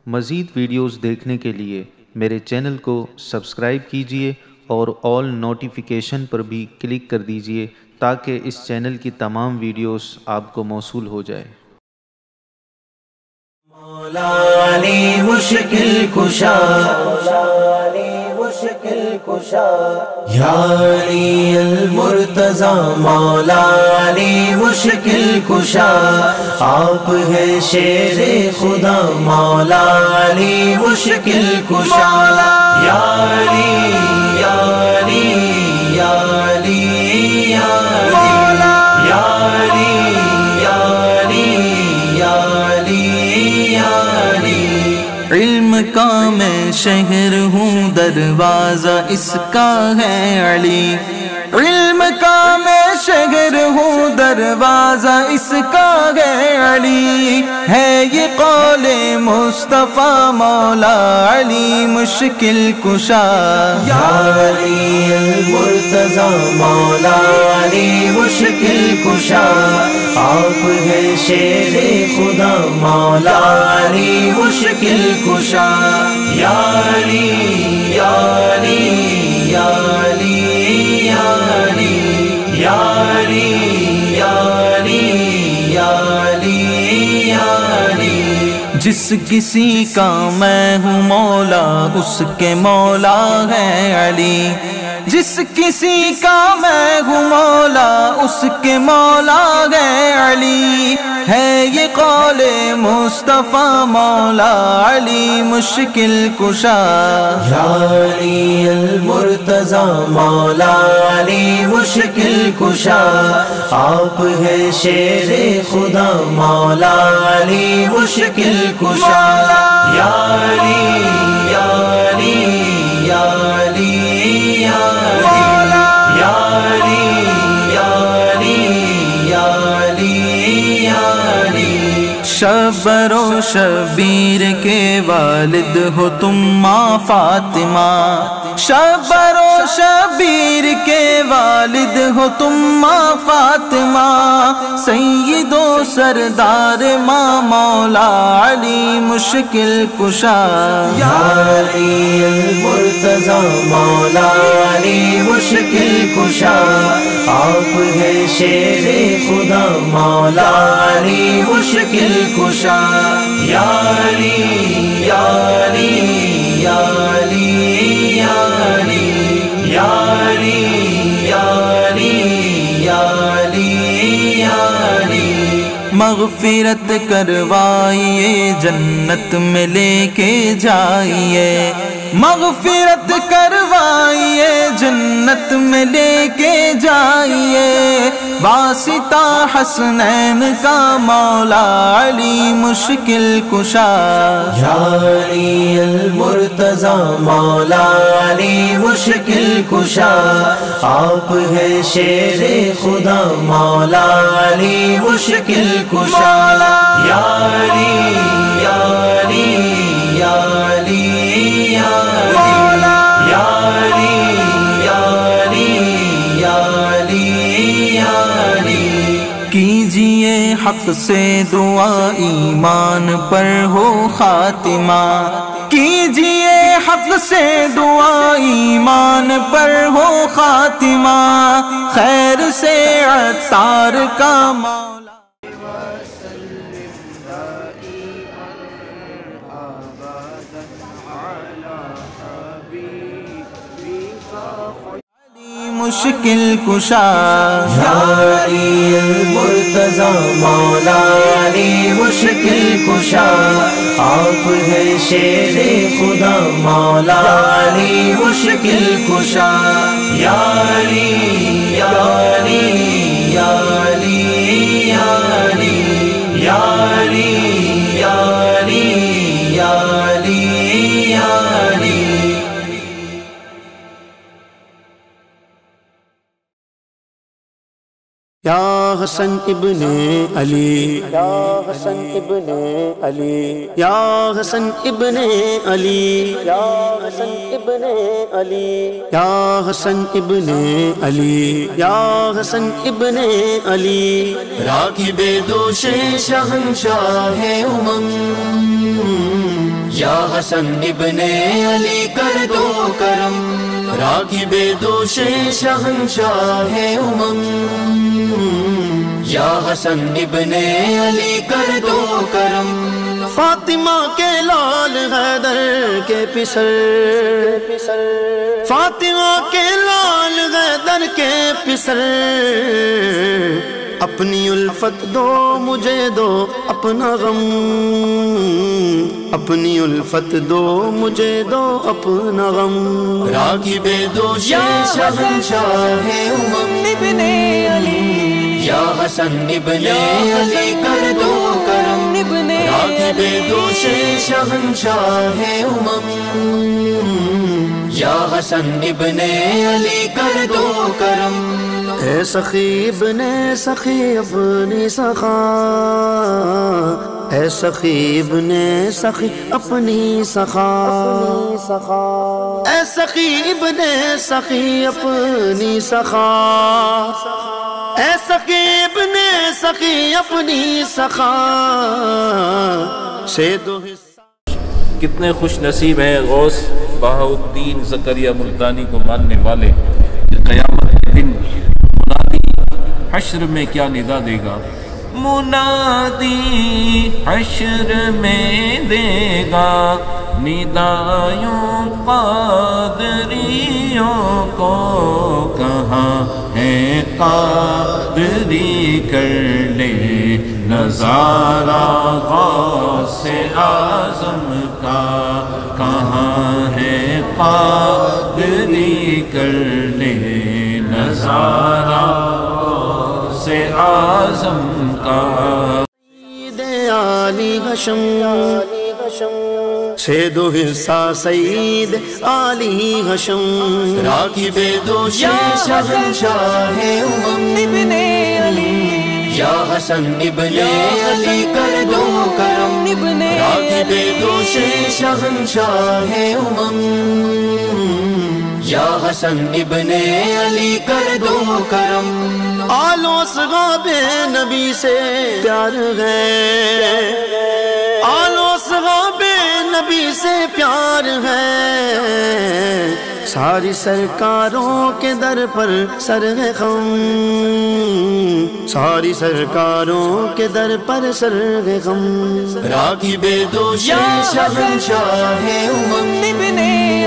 مزید ویڈیوز دیکھنے کے لیے میرے چینل کو سبسکرائب کیجیے اور آل نوٹیفیکیشن پر بھی کلک کر دیجیے تاکہ اس چینل کی تمام ویڈیوز آپ کو موصول ہو جائے۔ مولا علی مشکل کشا، یا علی المرتضی مولا علی مشکل کشا، آپ ہے شیر خدا مولا علی مشکل کشا، یا علی یا علی یا علی یا علی یا علی یا علی یا علی۔ علم کا میں شہر ہوں، دروازہ اس کا ہے علی، علم کا میں شہر ہوں، دروازہ اس کا ہے علی، ہے یہ قول مصطفیٰ مولا علی مشکل کشا، یا علی المرتضی مولا علی مشکل کشا، آپ ہے شیر خدا مولا علی مشکل کشا، یا علی یا علی یا علی یا علی یا علی یا علی یا علی یا علی۔ جس کسی کا میں ہوں مولا اس کے مولا ہے علی، جس کسی کا میں ہوں مولا اس کے مولا ہے علی، ہے یہ قول مصطفیٰ مولا علی مشکل کشا، یا علی المرتضی مولا علی مشکل کشا، آپ ہے شیر خدا مولا علی مشکل کشا، یا علی یا علی یا علی یا علی یا علی یا علی یا علی۔ شبر و شبیر کے والد ہو تم ماں فاطمہ، شبر و شبیر کے والد ہو تم ماں فاطمہ، سید و سردار ماں مولا علی مشکل کشا، یا علی المرتضی مولا علی مشکل کشا، آپ ہے شیر خدا مولا علی مشکل کشا، یا علی یا علی یا علی یا علی یا علی یا علی یا علی یا علی۔ مغفرت کروائیے جنت میں لے کے جائیے، مغفرت کروائیے جنت میں لے کے جائیے، واسطہ حسنین کا مولا علی مشکل کشا، یا علی المرتضی مولا علی مشکل کشا، آپ ہے شیر خدا مولا علی مشکل کشا، یا علی یا علی یا علی یا علی یا علی یا علی یا علی۔ کیجئے حق سے دعا ایمان پر ہو خاتمہ، کیجئے حق سے دعا ایمان پر ہو خاتمہ، خیر سے عطار کا مولا۔ مشکل کشا، یا علی المرتضی مولا علی مشکل کشا، آپ ہے شیر خدا مولا علی مشکل کشا، یا علی یا علی یا علی یا علی یا علی یا علی یا علی یا علی۔ یا حسن ابن علی، یا حسن ابن علی، یا حسن ابن علی، یا حسن ابن علی، یا حسن ابن علی، یا حسن ابن علی، راکب دوش شہنشاہ امم، یا حسن ابن علی کر دو کرم، راغب دوش شہنشاہ امم، یا حسن ابن علی کر دو کرم، فاطمہ کے لال حیدر کے پسر، فاطمہ کے لال حیدر کے پسر، اپنی الفت دو مجھے دو اپنا غم، اپنی الفت دو مجھے دو اپنا غم، راغب دوش شہنشاہ امم ابن علی، یا حسن ابن علی کر دو کرم، راغب دوش شہنشاہ امم، یا حسن ابن علی کر دو کرم، اے سخی ابن سخی اپنی سخا، اے سخی ابن سخی اپنی سخا، اے سخی ابن سخی اپنی سخا، اے سخی ابن سخی اپنی سخا سے دو حصہ۔ کتنے خوش نصیب ہیں غوث بہاؤالدین زکریا ملتانی کو ماننے والے، قیامت کے دن منادی حشر میں کیا ندا دے گا، منادی حشر میں دے گا ندایوں قادریوں کو، کہاں ہے قادری کر لے نظارہ غوث اعظم کا، کہاں ہے قادری کر لے نظارہ غوث اعظم کا، سید علی حشم سے دو حصہ سید علی حشم، راغب دوش شہنشاہ امم ابن علی، یا حسن ابن علی کر دو کرم، راغب دوش شہنشاہ امم، یا حسن ابن علی کر دو کرم، آل و اصحاب نبی سے پیار ہے، آل و اصحاب نبی سے پیار ہے، ساری سرکاروں کے در پر سر ہے غم، ساری سرکاروں کے در پر سر ہے غم، راغب دوش شہنشاہ امم ابن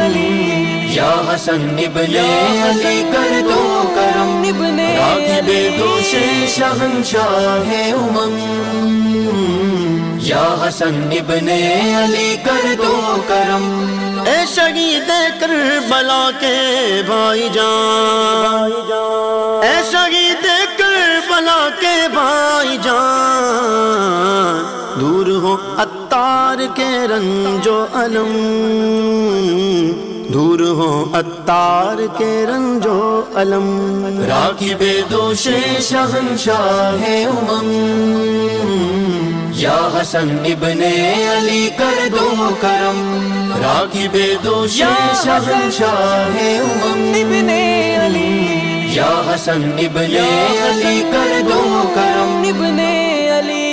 علی، یا حسن ابن علی کر دو کرم، راغب دوش شہنشاہ امم، یا حسن ابن علی کر دو کرم، اے شہید کربلا کے بھائی جان، اے شہید کربلا کے بھائی جان، دور ہو عطار کے رنج و الم، دور ہو عطار کے رنج و الم، راغب دوش شہنشاہ امم، یا حسن ابن علی کر دو کرم، راغب دوش شہنشاہ امم ابن علی، یا حسن ابن علی کر دو کرم، ابن علی،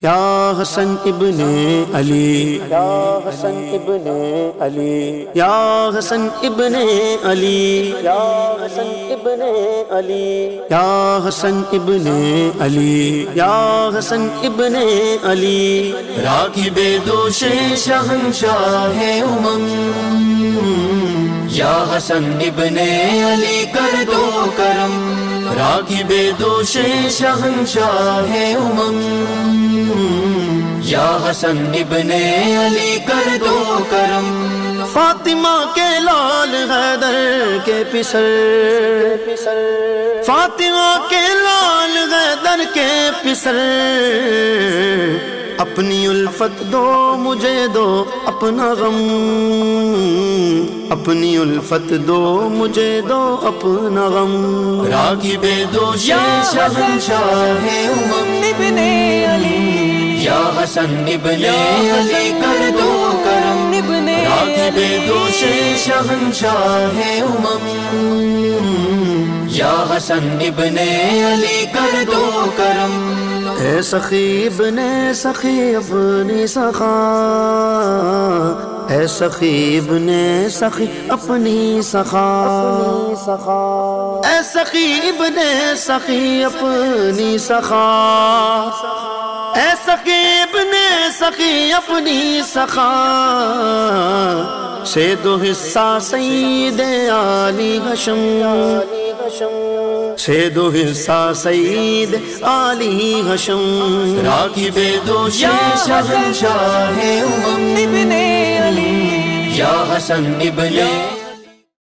یا حسن ابن علی، یا حسن ابن علی، یا حسن ابن علی، یا حسن ابن علی، یا حسن ابن علی، یا حسن ابن علی، راغب دوش شہنشاہ امم، یا حسن ابن علی کر دو کرم، راغب دوش شہنشاہ امم، یا حسن ابن علی کر دو کرم، فاطمہ کے لال حیدر کے پسر، فاطمہ کے لال حیدر کے پسر، اپنی الفت دو مجھے دو اپنا غم، اپنی الفت دو مجھے دو اپنا غم، راغب دوش شہنشاہ امم ابن علی، یا حسن ابن علی کر دو کرم، راغب دوش شہنشاہ امم، یا حسن ابن علی کر دو کرم اے سخی ابن سخی اپنی سخا اے سخی ابن سخی اپنی سخا اے سخی ابن سخی اپنی سخا اے سخی ابن سخی اپنی سخا سے دو حصہ سید علی ہاشم سے دو حصہ سید علی ہاشم راکب دوش شہنشاہ امم ابن علی یا حسن ابن